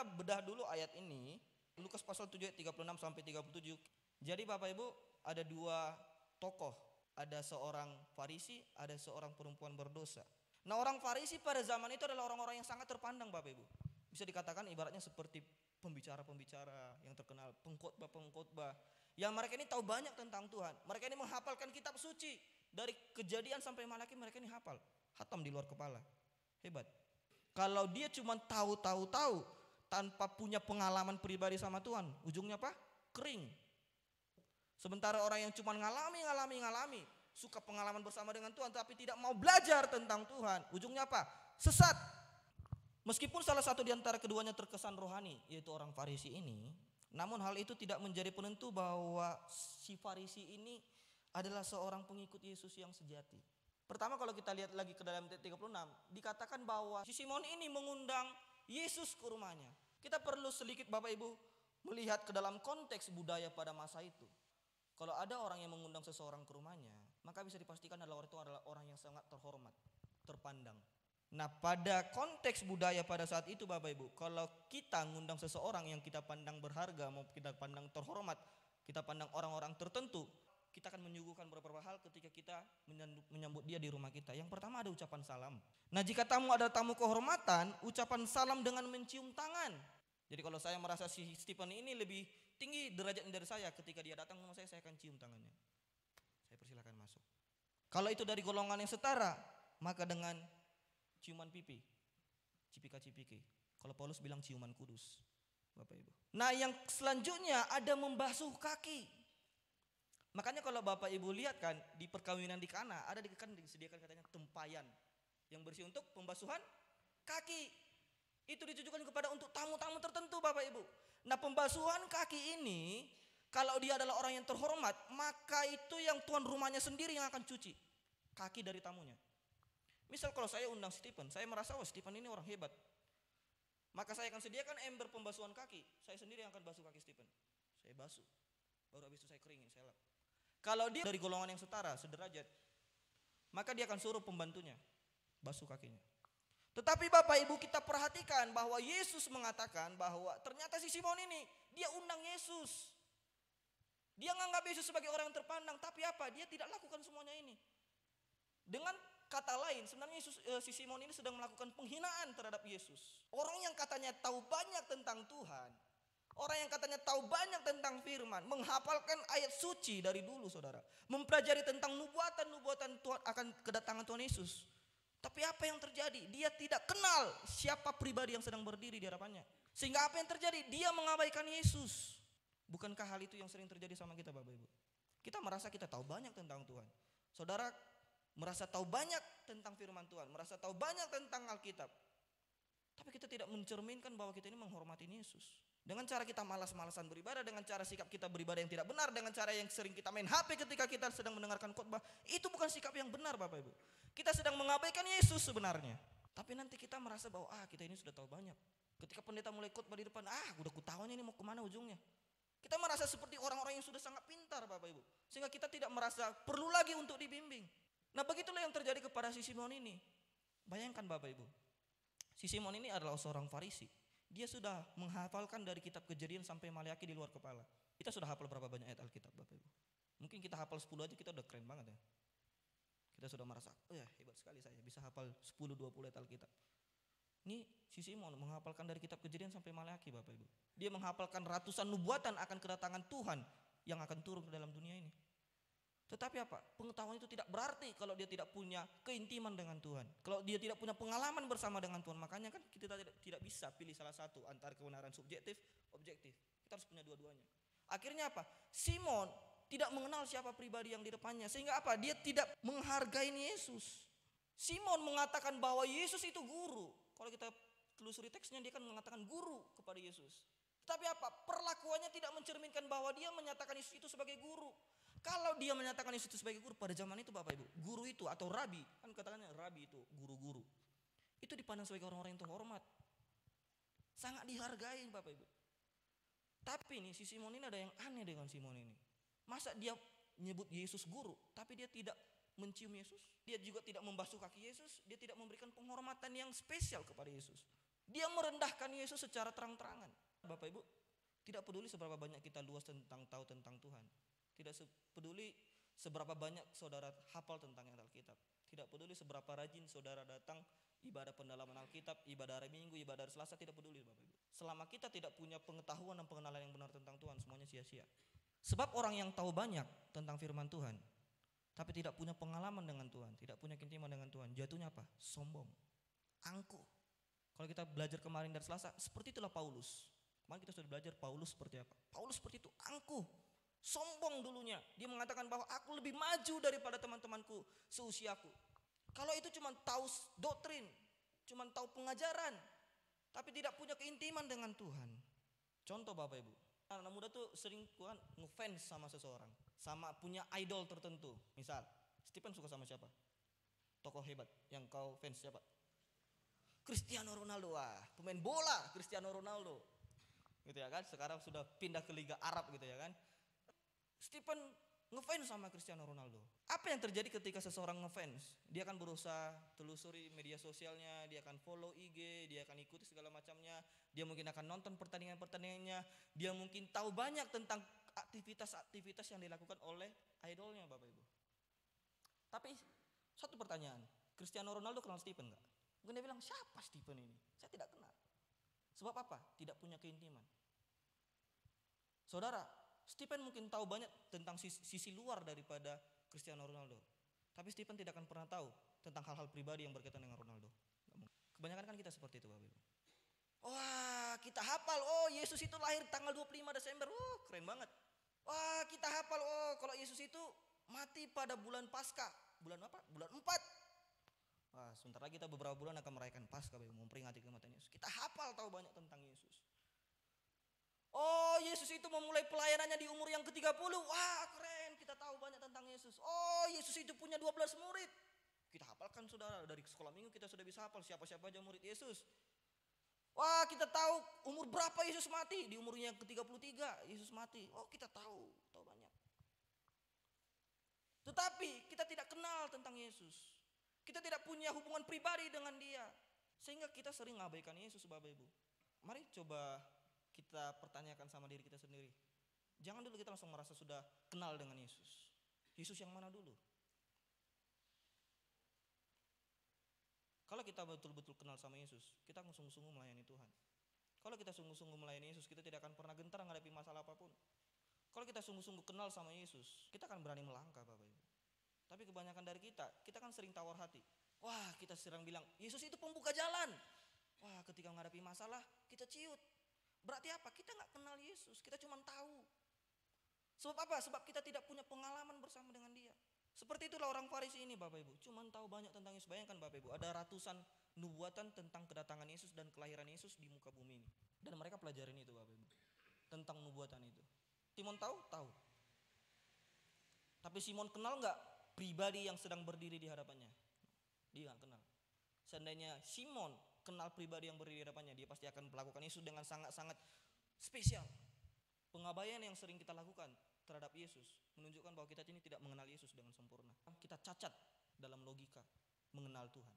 kita bedah dulu ayat ini, Lukas pasal 7 ayat 36 sampai 37. Jadi Bapak Ibu, ada dua tokoh, ada seorang Farisi, ada seorang perempuan berdosa. Nah, orang Farisi pada zaman itu adalah orang-orang yang sangat terpandang Bapak Ibu. Bisa dikatakan ibaratnya seperti pembicara-pembicara yang terkenal, pengkhotbah-pengkhotbah. Yang mereka ini tahu banyak tentang Tuhan. Mereka ini menghafalkan kitab suci. Dari Kejadian sampai Malaki mereka ini hafal. Hatam di luar kepala. Hebat. Kalau dia cuma tahu tanpa punya pengalaman pribadi sama Tuhan, ujungnya apa? Kering. Sementara orang yang cuma ngalami, suka pengalaman bersama dengan Tuhan tapi tidak mau belajar tentang Tuhan, ujungnya apa? Sesat. Meskipun salah satu di antara keduanya terkesan rohani, yaitu orang Farisi ini, namun hal itu tidak menjadi penentu bahwa si Farisi ini adalah seorang pengikut Yesus yang sejati. Pertama, kalau kita lihat lagi ke dalam 36, dikatakan bahwa si Simon ini mengundang Yesus ke rumahnya. Kita perlu sedikit Bapak Ibu melihat ke dalam konteks budaya pada masa itu. Kalau ada orang yang mengundang seseorang ke rumahnya, maka bisa dipastikan adalah orang itu adalah orang yang sangat terhormat, terpandang. Nah, pada konteks budaya pada saat itu Bapak Ibu, kalau kita mengundang seseorang yang kita pandang berharga, mau kita pandang terhormat, kita pandang orang-orang tertentu, kita akan menyuguhkan beberapa hal ketika kita menyambut dia di rumah kita. Yang pertama ada ucapan salam. Nah, jika tamu ada tamu kehormatan, ucapan salam dengan mencium tangan. Jadi kalau saya merasa si Stephen ini lebih tinggi derajatnya dari saya, ketika dia datang ke rumah saya akan cium tangannya. Saya persilakan masuk. Kalau itu dari golongan yang setara, maka dengan ciuman pipi, cipika-cipiki. Kalau Paulus bilang ciuman kudus, Bapak Ibu. Nah, yang selanjutnya ada membasuh kaki. Makanya kalau Bapak Ibu lihat kan di perkawinan di Kana ada disediakan katanya tempayan yang bersih untuk pembasuhan kaki. Itu ditujukan kepada untuk tamu-tamu tertentu Bapak Ibu. Nah, pembasuhan kaki ini kalau dia adalah orang yang terhormat, maka itu yang tuan rumahnya sendiri yang akan cuci kaki dari tamunya. Misal kalau saya undang Stephen, saya merasa Stephen ini orang hebat, maka saya akan sediakan ember pembasuhan kaki. Saya sendiri yang akan basuh kaki Stephen. Saya basuh, baru habis itu saya keringin, saya lap. Kalau dia dari golongan yang setara, sederajat, maka dia akan suruh pembantunya basuh kakinya. Tetapi Bapak Ibu kita perhatikan bahwa Yesus mengatakan bahwa ternyata si Simon ini dia undang Yesus. Dia menganggap Yesus sebagai orang yang terpandang, tapi apa? Dia tidak lakukan semuanya ini. Dengan kata lain, sebenarnya si Simon ini sedang melakukan penghinaan terhadap Yesus. Orang yang katanya tahu banyak tentang Tuhan, orang yang katanya tahu banyak tentang firman, menghafalkan ayat suci dari dulu saudara, mempelajari tentang nubuatan Tuhan akan kedatangan Tuhan Yesus. Tapi apa yang terjadi? Dia tidak kenal siapa pribadi yang sedang berdiri di hadapannya. Sehingga apa yang terjadi? Dia mengabaikan Yesus. Bukankah hal itu yang sering terjadi sama kita Bapak Ibu? Kita merasa kita tahu banyak tentang Tuhan. Saudara merasa tahu banyak tentang firman Tuhan, merasa tahu banyak tentang Alkitab. Tapi kita tidak mencerminkan bahwa kita ini menghormati Yesus. Dengan cara kita malas-malasan beribadah, dengan cara sikap kita beribadah yang tidak benar, dengan cara yang sering kita main HP ketika kita sedang mendengarkan khotbah, itu bukan sikap yang benar Bapak Ibu. Kita sedang mengabaikan Yesus sebenarnya. Tapi nanti kita merasa bahwa kita ini sudah tahu banyak. Ketika pendeta mulai khotbah di depan, udah kutahunya ini mau kemana ujungnya. Kita merasa seperti orang-orang yang sudah sangat pintar Bapak Ibu. Sehingga kita tidak merasa perlu lagi untuk dibimbing. Nah, begitulah yang terjadi kepada si Simon ini. Bayangkan Bapak Ibu, si Simon ini adalah seorang Farisi. Dia sudah menghafalkan dari kitab Kejadian sampai Malaki di luar kepala. Kita sudah hafal berapa banyak ayat Alkitab Bapak Ibu? Mungkin kita hafal 10 aja kita udah keren banget ya. Kita sudah merasa, hebat sekali saya bisa hafal 10-20 ayat Alkitab. Ini si Simon menghafalkan dari kitab Kejadian sampai Malaki Bapak Ibu. Dia menghafalkan ratusan nubuatan akan kedatangan Tuhan yang akan turun ke dalam dunia ini. Tetapi apa? Pengetahuan itu tidak berarti kalau dia tidak punya keintiman dengan Tuhan. Kalau dia tidak punya pengalaman bersama dengan Tuhan. Makanya kan kita tidak bisa pilih salah satu antara kebenaran subjektif, objektif. Kita harus punya dua-duanya. Akhirnya apa? Simon tidak mengenal siapa pribadi yang di depannya. Sehingga apa? Dia tidak menghargai Yesus. Simon mengatakan bahwa Yesus itu guru. Kalau kita telusuri teksnya, dia kan mengatakan guru kepada Yesus. Tapi apa? Perlakuannya tidak mencerminkan bahwa dia menyatakan Yesus itu sebagai guru. Kalau dia menyatakan Yesus itu sebagai guru pada zaman itu Bapak Ibu, guru itu atau rabi, kan katakannya rabi itu guru-guru, itu dipandang sebagai orang-orang yang terhormat, sangat dihargai Bapak Ibu. Tapi nih si Simon ini ada yang aneh dengan Simon ini. Masa dia menyebut Yesus guru, tapi dia tidak mencium Yesus, dia juga tidak membasuh kaki Yesus, dia tidak memberikan penghormatan yang spesial kepada Yesus. Dia merendahkan Yesus secara terang-terangan. Bapak Ibu, tidak peduli seberapa banyak kita luas tahu tentang Tuhan. Tidak peduli seberapa banyak saudara hafal tentang Alkitab. Tidak peduli seberapa rajin saudara datang ibadah pendalaman Alkitab, ibadah hari Minggu, ibadah hari Selasa, tidak peduli Bapak Ibu. Selama kita tidak punya pengetahuan dan pengenalan yang benar tentang Tuhan, semuanya sia-sia. Sebab orang yang tahu banyak tentang firman Tuhan, tapi tidak punya pengalaman dengan Tuhan, tidak punya keintiman dengan Tuhan, jatuhnya apa? Sombong, angkuh. Kalau kita belajar kemarin dari Selasa, seperti itulah Paulus. Kemarin kita sudah belajar Paulus seperti apa. Paulus seperti itu, angkuh, sombong dulunya. Dia mengatakan bahwa aku lebih maju daripada teman-temanku seusiaku. Kalau itu cuma tahu doktrin, cuma tahu pengajaran, tapi tidak punya keintiman dengan Tuhan. Contoh Bapak Ibu, anak muda tuh sering kan ngefans sama seseorang, sama punya idol tertentu. Misal, Stephen suka sama siapa? Tokoh hebat yang kau fans siapa? Cristiano Ronaldo. Wah, pemain bola Cristiano Ronaldo. Gitu ya kan? Sekarang sudah pindah ke Liga Arab gitu ya kan? Stephen ngefans sama Cristiano Ronaldo. Apa yang terjadi ketika seseorang ngefans? Dia akan berusaha telusuri media sosialnya, dia akan follow IG, dia akan ikuti segala macamnya, dia mungkin akan nonton pertandingan-pertandingannya, dia mungkin tahu banyak tentang aktivitas-aktivitas yang dilakukan oleh idolnya Bapak Ibu. Tapi satu pertanyaan, Cristiano Ronaldo kenal Stephen enggak? Mungkin dia bilang, siapa Stephen ini? Saya tidak kenal. Sebab apa? Tidak punya keintiman. Saudara, Stephen mungkin tahu banyak tentang sisi luar daripada Cristiano Ronaldo. Tapi Stephen tidak akan pernah tahu tentang hal-hal pribadi yang berkaitan dengan Ronaldo. Kebanyakan kan kita seperti itu Bapak Ibu. Wah, kita hafal, oh Yesus itu lahir tanggal 25 Desember. Oh, keren banget. Wah, kita hafal, oh kalau Yesus itu mati pada bulan Paskah. Bulan apa? Bulan 4. Wah, sebentar lagi kita beberapa bulan akan merayakan Paskah, memperingati kematian Yesus. Kita hafal tahu banyak tentang Yesus. Oh, Yesus itu memulai pelayanannya di umur yang ke-30. Wah, keren, kita tahu banyak tentang Yesus. Oh, Yesus itu punya 12 murid. Kita hafalkan saudara, dari sekolah minggu kita sudah bisa hafal siapa-siapa aja murid Yesus. Wah, kita tahu umur berapa Yesus mati. Di umurnya yang ke-33 Yesus mati. Oh, kita tahu banyak. Tetapi kita tidak kenal tentang Yesus. Kita tidak punya hubungan pribadi dengan dia. Sehingga kita sering mengabaikan Yesus Bapak Ibu. Mari coba kita pertanyakan sama diri kita sendiri. Jangan dulu kita langsung merasa sudah kenal dengan Yesus. Yesus yang mana dulu? Kalau kita betul-betul kenal sama Yesus, kita akan sungguh-sungguh melayani Tuhan. Kalau kita sungguh-sungguh melayani Yesus, kita tidak akan pernah gentar menghadapi masalah apapun. Kalau kita sungguh-sungguh kenal sama Yesus, kita akan berani melangkah Bapak Ibu. Tapi kebanyakan dari kita kan sering tawar hati. Wah, kita sering bilang, Yesus itu pembuka jalan. Wah, ketika menghadapi masalah, kita ciut. Berarti apa? Kita gak kenal Yesus, kita cuma tahu. Sebab apa? Sebab kita tidak punya pengalaman bersama dengan dia. Seperti itulah orang Farisi ini Bapak Ibu, cuma tahu banyak tentang Yesus. Bayangkan Bapak Ibu, ada ratusan nubuatan tentang kedatangan Yesus dan kelahiran Yesus di muka bumi ini. Dan mereka pelajarin itu Bapak Ibu, tentang nubuatan itu. Simon tahu? Tahu. Tapi Simon kenal gak pribadi yang sedang berdiri di hadapannya? Dia gak kenal. Seandainya Simon kenal pribadi yang berdiri di hadapannya, dia pasti akan melakukan Yesus dengan sangat-sangat spesial. Pengabaian yang sering kita lakukan terhadap Yesus menunjukkan bahwa kita ini tidak mengenal Yesus dengan sempurna. Kita cacat dalam logika mengenal Tuhan.